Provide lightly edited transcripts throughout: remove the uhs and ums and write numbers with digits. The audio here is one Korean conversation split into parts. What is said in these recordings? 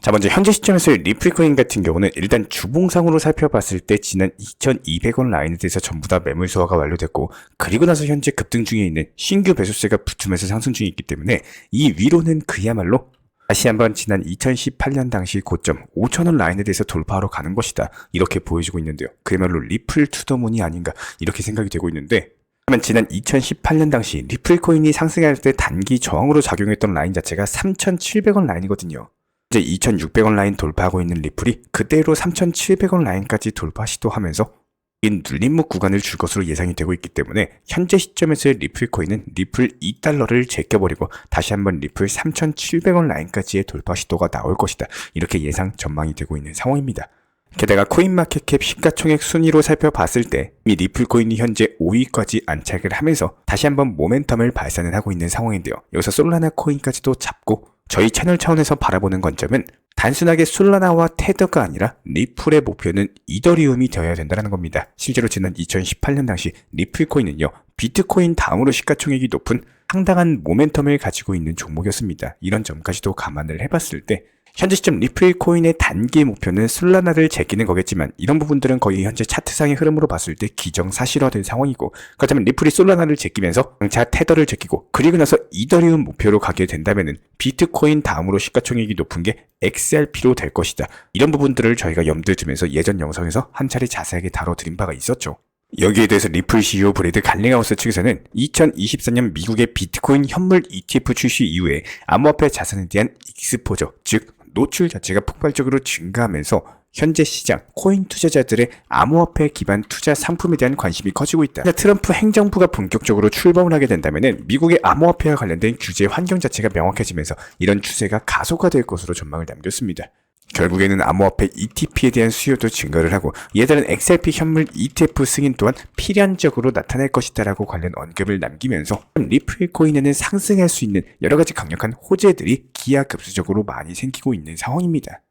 자, 먼저 현재 시점에서 리플코인 같은 경우는 일단 주봉상으로 살펴봤을 때 지난 2200원 라인에 대해서 전부 다 매물 소화가 완료됐고, 그리고 나서 현재 급등 중에 있는 신규 배수세가 붙으면서 상승 중에 있기 때문에 이 위로는 그야말로 다시 한번 지난 2018년 당시 고점 5,000원 라인에 대해서 돌파하러 가는 것이다, 이렇게 보여지고 있는데요. 그야말로 리플 투더문이 아닌가 이렇게 생각이 되고 있는데, 그러면 지난 2018년 당시 리플코인이 상승할 때 단기 저항으로 작용했던 라인 자체가 3,700원 라인이거든요. 이제 2,600원 라인 돌파하고 있는 리플이 그대로 3,700원 라인까지 돌파 시도하면서 이 눌림목 구간을 줄 것으로 예상이 되고 있기 때문에 현재 시점에서의 리플코인은 리플 2달러를 제껴버리고 다시 한번 리플 3,700원 라인까지의 돌파 시도가 나올 것이다, 이렇게 예상 전망이 되고 있는 상황입니다. 게다가 코인마켓캡 시가총액 순위로 살펴봤을 때 이 리플코인이 현재 5위까지 안착을 하면서 다시 한번 모멘텀을 발산을 하고 있는 상황인데요. 여기서 솔라나 코인까지도 잡고 저희 채널 차원에서 바라보는 관점은 단순하게 솔라나와 테더가 아니라 리플의 목표는 이더리움이 되어야 된다는 겁니다. 실제로 지난 2018년 당시 리플코인은요, 비트코인 다음으로 시가총액이 높은 상당한 모멘텀을 가지고 있는 종목이었습니다. 이런 점까지도 감안을 해봤을 때 현재 시점 리플코인의 단기 목표는 솔라나를 제끼는 거겠지만, 이런 부분들은 거의 현재 차트상의 흐름으로 봤을 때 기정사실화된 상황이고, 그렇다면 리플이 솔라나를 제끼면서 장차 테더를 제끼고 그리고 나서 이더리움 목표로 가게 된다면은 비트코인 다음으로 시가총액이 높은 게 XRP로 될 것이다. 이런 부분들을 저희가 염두에 두면서 예전 영상에서 한 차례 자세하게 다뤄드린 바가 있었죠. 여기에 대해서 리플 CEO 브래드 갈링하우스 측에서는 2024년 미국의 비트코인 현물 ETF 출시 이후에 암호화폐 자산에 대한 익스포저, 즉 노출 자체가 폭발적으로 증가하면서 현재 시장, 코인 투자자들의 암호화폐 기반 투자 상품에 대한 관심이 커지고 있다. 트럼프 행정부가 본격적으로 출범을 하게 된다면 미국의 암호화폐와 관련된 규제 환경 자체가 명확해지면서 이런 추세가 가속화될 것으로 전망을 남겼습니다. 결국에는 암호화폐 ETP에 대한 수요도 증가를 하고, 이에 따른 XRP 현물 ETF 승인 또한 필연적으로 나타날 것이다 라고 관련 언급을 남기면서 리플코인에는 상승할 수 있는 여러가지 강력한 호재들이 기하급수적으로 많이 생기고 있는 상황입니다.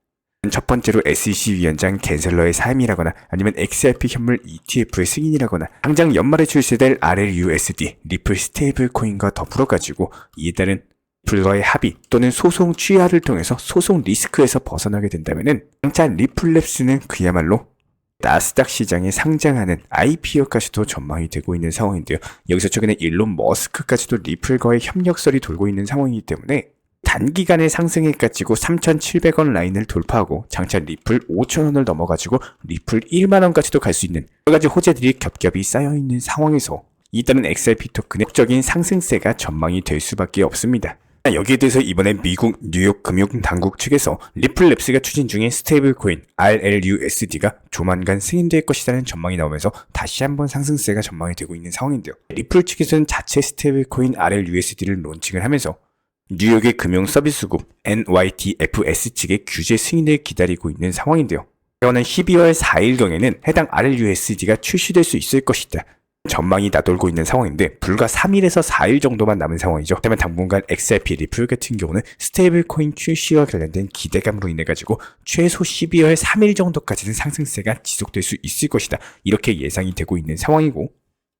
첫 번째로 SEC 위원장 갠셀러의 사임이라거나 아니면 XRP 현물 ETF의 승인이라거나 당장 연말에 출시될 RLUSD, 리플 스테이블 코인과 더불어 가지고 이에 따른 리플과의 합의 또는 소송 취하를 통해서 소송 리스크에서 벗어나게 된다면은 장차 리플랩스는 그야말로 나스닥 시장에 상장하는 IPO까지도 전망이 되고 있는 상황인데요. 여기서 최근에 일론 머스크까지도 리플과의 협력설이 돌고 있는 상황이기 때문에 단기간에 상승해 가지고 3,700원 라인을 돌파하고 장차 리플 5,000원을 넘어가지고 리플 1만원까지도 갈 수 있는 여러가지 호재들이 겹겹이 쌓여있는 상황에서 이따는 XRP 토큰의 적인 상승세가 전망이 될 수밖에 없습니다. 여기에 대해서 이번에 미국 뉴욕 금융당국 측에서 리플랩스가 추진 중인 스테이블코인 RLUSD가 조만간 승인될 것이라는 전망이 나오면서 다시 한번 상승세가 전망이 되고 있는 상황인데요. 리플 측에서는 자체 스테이블코인 RLUSD를 론칭을 하면서 뉴욕의 금융서비스국 NYTFS 측의 규제 승인을 기다리고 있는 상황인데요. 이거는 12월 4일경에는 해당 RLUSD가 출시될 수 있을 것이다, 전망이 나돌고 있는 상황인데 불과 3일에서 4일 정도만 남은 상황이죠. 그렇다면 당분간 XRP 리플 같은 경우는 스테이블 코인 출시와 관련된 기대감으로 인해 가지고 최소 12월 3일 정도까지는 상승세가 지속될 수 있을 것이다, 이렇게 예상이 되고 있는 상황이고,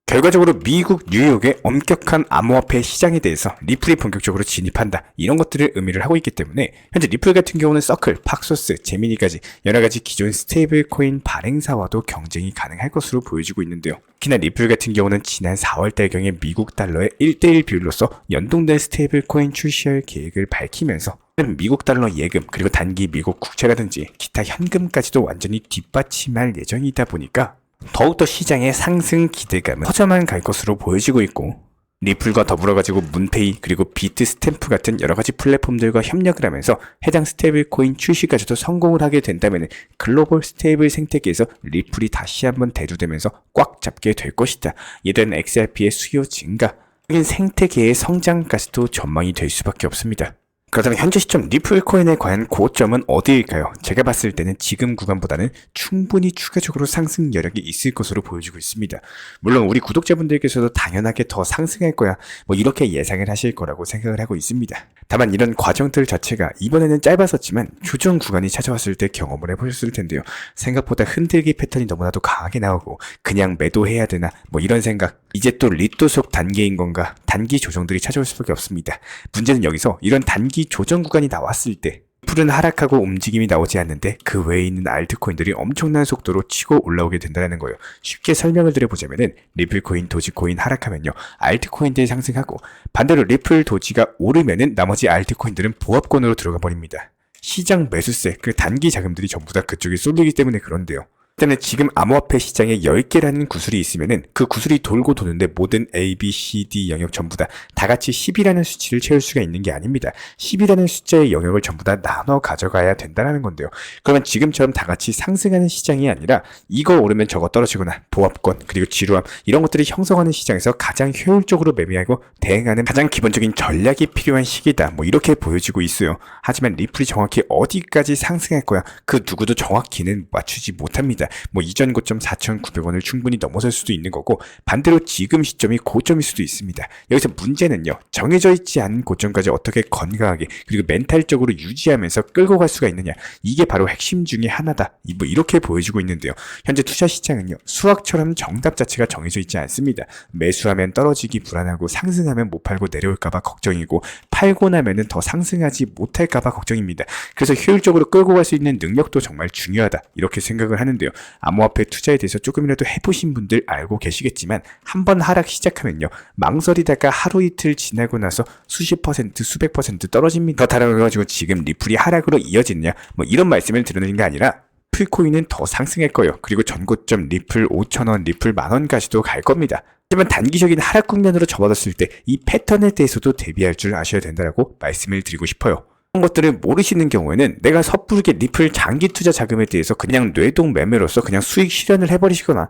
결과적으로 미국 뉴욕의 엄격한 암호화폐 시장에 대해서 리플이 본격적으로 진입한다, 이런 것들을 의미를 하고 있기 때문에 현재 리플 같은 경우는 서클, 팍소스, 제미니까지 여러가지 기존 스테이블 코인 발행사와도 경쟁이 가능할 것으로 보여지고 있는데요. 특히나 리플 같은 경우는 지난 4월달경에 미국 달러의 1:1 비율로서 연동된 스테이블 코인 출시할 계획을 밝히면서 미국 달러 예금 그리고 단기 미국 국채라든지 기타 현금까지도 완전히 뒷받침할 예정이다 보니까 더욱더 시장의 상승 기대감은 커져만 갈 것으로 보여지고 있고, 리플과 더불어 가지고 문페이 그리고 비트 스탬프 같은 여러가지 플랫폼들과 협력을 하면서 해당 스테이블 코인 출시까지도 성공을 하게 된다면 글로벌 스테이블 생태계에서 리플이 다시 한번 대두되면서 꽉 잡게 될 것이다. 이에 대한 XRP의 수요 증가, 생태계의 성장까지도 전망이 될 수밖에 없습니다. 그렇다면 현재 시점 리플코인에 관한 고점은 어디일까요? 제가 봤을 때는 지금 구간보다는 충분히 추가적으로 상승 여력이 있을 것으로 보여지고 있습니다. 물론 우리 구독자분들께서도 당연하게 더 상승할 거야, 이렇게 예상을 하실 거라고 생각을 하고 있습니다. 다만 이런 과정들 자체가 이번에는 짧았었지만 조정 구간이 찾아왔을 때 경험을 해보셨을 텐데요. 생각보다 흔들기 패턴이 너무나도 강하게 나오고 그냥 매도해야 되나 이런 생각, 이제 또 리또속 단계인 건가, 단기 조정들이 찾아올 수밖에 없습니다. 문제는 여기서 이런 단기 조정 구간이 나왔을 때 리플은 하락하고 움직임이 나오지 않는데 그 외에 있는 알트코인들이 엄청난 속도로 치고 올라오게 된다는 거예요. 쉽게 설명을 드려보자면은 리플코인, 도지코인 하락하면요 알트코인들이 상승하고 반대로 리플, 도지가 오르면은 나머지 알트코인들은 보합권으로 들어가 버립니다. 시장 매수세, 그 단기 자금들이 전부 다 그쪽에 쏠리기 때문에 그런데요. 일단은 지금 암호화폐 시장에 10개라는 구슬이 있으면은 그 구슬이 돌고 도는데 모든 A, B, C, D 영역 전부 다 같이 10이라는 수치를 채울 수가 있는 게 아닙니다. 10이라는 숫자의 영역을 전부 다 나눠 가져가야 된다는 건데요. 그러면 지금처럼 다 같이 상승하는 시장이 아니라 이거 오르면 저거 떨어지거나 보합권 그리고 지루함 이런 것들이 형성하는 시장에서 가장 효율적으로 매매하고 대응하는 가장 기본적인 전략이 필요한 시기다. 뭐 이렇게 보여지고 있어요. 하지만 리플이 정확히 어디까지 상승할 거야 그 누구도 정확히는 맞추지 못합니다. 뭐 이전 고점 4,900원을 충분히 넘어설 수도 있는 거고 반대로 지금 시점이 고점일 수도 있습니다. 여기서 문제는요. 정해져 있지 않은 고점까지 어떻게 건강하게 그리고 멘탈적으로 유지하면서 끌고 갈 수가 있느냐 이게 바로 핵심 중에 하나다. 뭐 이렇게 보여지고 있는데요. 현재 투자 시장은요. 수학처럼 정답 자체가 정해져 있지 않습니다. 매수하면 떨어지기 불안하고 상승하면 못 팔고 내려올까봐 걱정이고 팔고 나면은 더 상승하지 못할까봐 걱정입니다. 그래서 효율적으로 끌고 갈 수 있는 능력도 정말 중요하다. 이렇게 생각을 하는데요. 암호화폐 투자에 대해서 조금이라도 해보신 분들 알고 계시겠지만 한번 하락 시작하면요 망설이다가 하루 이틀 지나고 나서 수십 퍼센트 수백 퍼센트 떨어집니다. 그렇다고 지금 리플이 하락으로 이어지느냐 뭐 이런 말씀을 드리는 게 아니라 풀코인은 더 상승할 거예요. 그리고 전고점 리플 5,000원 리플 만원까지도 갈 겁니다. 하지만 단기적인 하락 국면으로 접어들었을 때 이 패턴에 대해서도 대비할 줄 아셔야 된다고 말씀을 드리고 싶어요. 이런 것들을 모르시는 경우에는 내가 섣부르게 리플 장기 투자 자금에 대해서 그냥 뇌동 매매로서 그냥 수익 실현을 해버리시거나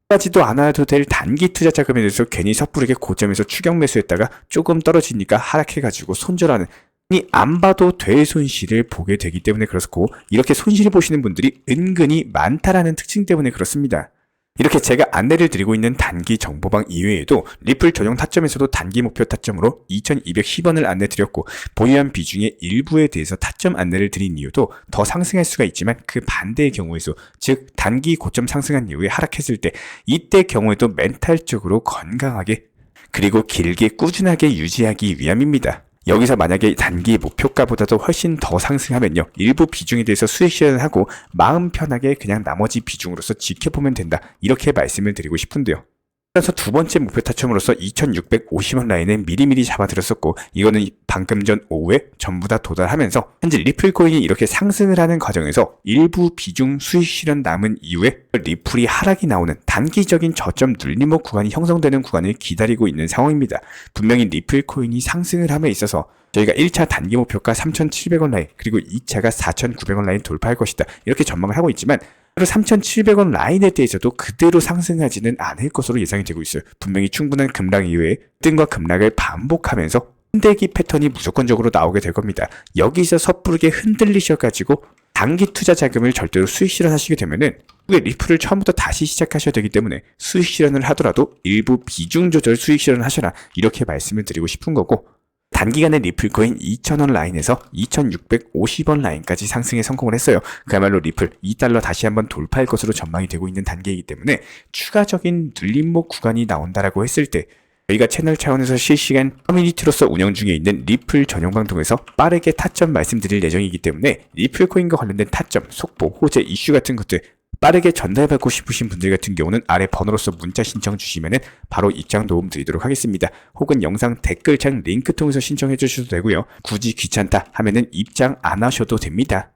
하지도 않아도 될 단기 투자 자금에 대해서 괜히 섣부르게 고점에서 추격 매수했다가 조금 떨어지니까 하락해가지고 손절하는 이 안 봐도 될 손실을 보게 되기 때문에 그렇고 이렇게 손실을 보시는 분들이 은근히 많다라는 특징 때문에 그렇습니다. 이렇게 제가 안내를 드리고 있는 단기 정보방 이외에도 리플 전용 타점에서도 단기 목표 타점으로 2210원을 안내 드렸고 보유한 비중의 일부에 대해서 타점 안내를 드린 이유도 더 상승할 수가 있지만 그 반대의 경우에서 즉 단기 고점 상승한 이후에 하락했을 때 이때 경우에도 멘탈적으로 건강하게 그리고 길게 꾸준하게 유지하기 위함입니다. 여기서 만약에 단기 목표가보다도 훨씬 더 상승하면요. 일부 비중에 대해서 수익 실현을 하고 마음 편하게 그냥 나머지 비중으로서 지켜보면 된다. 이렇게 말씀을 드리고 싶은데요. 그래서 두 번째 목표 타점으로서 2650원 라인은 미리미리 잡아들었었고 이거는 방금 전 오후에 전부 다 도달하면서 현재 리플 코인이 이렇게 상승을 하는 과정에서 일부 비중 수익 실현 남은 이후에 리플이 하락이 나오는 단기적인 저점 눌림목 구간이 형성되는 구간을 기다리고 있는 상황입니다. 분명히 리플 코인이 상승을 함에 있어서 저희가 1차 단기 목표가 3,700원 라인 그리고 2차가 4,900원 라인 돌파할 것이다. 이렇게 전망을 하고 있지만 3,700원 라인에 대해서도 그대로 상승하지는 않을 것으로 예상이 되고 있어요. 분명히 충분한 급락 이후에 등과 급락을 반복하면서 흔들기 패턴이 무조건적으로 나오게 될 겁니다. 여기서 섣부르게 흔들리셔가지고 단기 투자 자금을 절대로 수익 실현하시게 되면은 리플을 처음부터 다시 시작하셔야 되기 때문에 수익 실현을 하더라도 일부 비중 조절 수익 실현을 하셔라 이렇게 말씀을 드리고 싶은 거고 단기간에 리플코인 2,000원 라인에서 2,650원 라인까지 상승에 성공을 했어요. 그야말로 리플 2달러 다시 한번 돌파할 것으로 전망이 되고 있는 단계이기 때문에 추가적인 눌림목 구간이 나온다라고 했을 때 저희가 채널 차원에서 실시간 커뮤니티로서 운영 중에 있는 리플 전용 방송에서 빠르게 타점 말씀드릴 예정이기 때문에 리플코인과 관련된 타점, 속보, 호재, 이슈 같은 것들 빠르게 전달받고 싶으신 분들 같은 경우는 아래 번호로서 문자 신청 주시면은 바로 입장 도움 드리도록 하겠습니다. 혹은 영상 댓글창 링크 통해서 신청해 주셔도 되고요. 굳이 귀찮다 하면은 입장 안 하셔도 됩니다.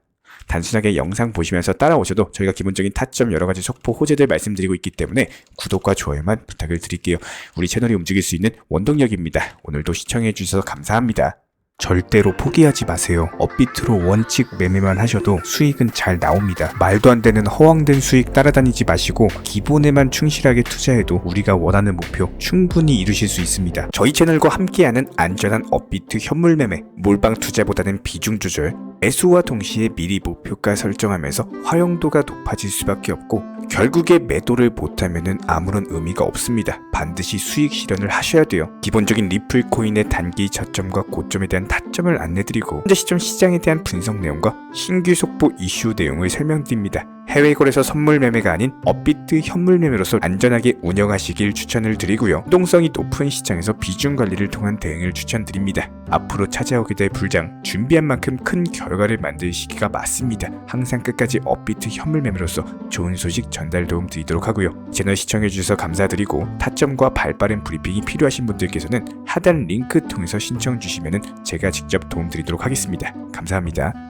단순하게 영상 보시면서 따라오셔도 저희가 기본적인 타점 여러가지 속보 호재들 말씀드리고 있기 때문에 구독과 좋아요만 부탁을 드릴게요. 우리 채널이 움직일 수 있는 원동력입니다. 오늘도 시청해 주셔서 감사합니다. 절대로 포기하지 마세요. 업비트로 원칙 매매만 하셔도 수익은 잘 나옵니다. 말도 안 되는 허황된 수익 따라다니지 마시고 기본에만 충실하게 투자해도 우리가 원하는 목표 충분히 이루실 수 있습니다. 저희 채널과 함께하는 안전한 업비트 현물 매매, 몰빵 투자보다는 비중 조절, 매수와 동시에 미리 목표가 설정하면서 활용도가 높아질 수밖에 없고 결국에 매도를 못하면 아무런 의미가 없습니다. 반드시 수익 실현을 하셔야 돼요. 기본적인 리플 코인의 단기 저점과 고점에 대한 타점을 안내드리고 현재 시점 시장에 대한 분석 내용과 신규 속보 이슈 내용을 설명드립니다. 해외 거래소 선물 매매가 아닌 업비트 현물 매매로서 안전하게 운영하시길 추천을 드리고요. 유동성이 높은 시장에서 비중 관리를 통한 대응을 추천드립니다. 앞으로 찾아오게 될 불장, 준비한 만큼 큰 결과를 만들 시기가 맞습니다. 항상 끝까지 업비트 현물 매매로서 좋은 소식 전달 도움 드리도록 하고요. 채널 시청해주셔서 감사드리고 타점과 발빠른 브리핑이 필요하신 분들께서는 하단 링크 통해서 신청 주시면 제가 직접 도움 드리도록 하겠습니다. 감사합니다.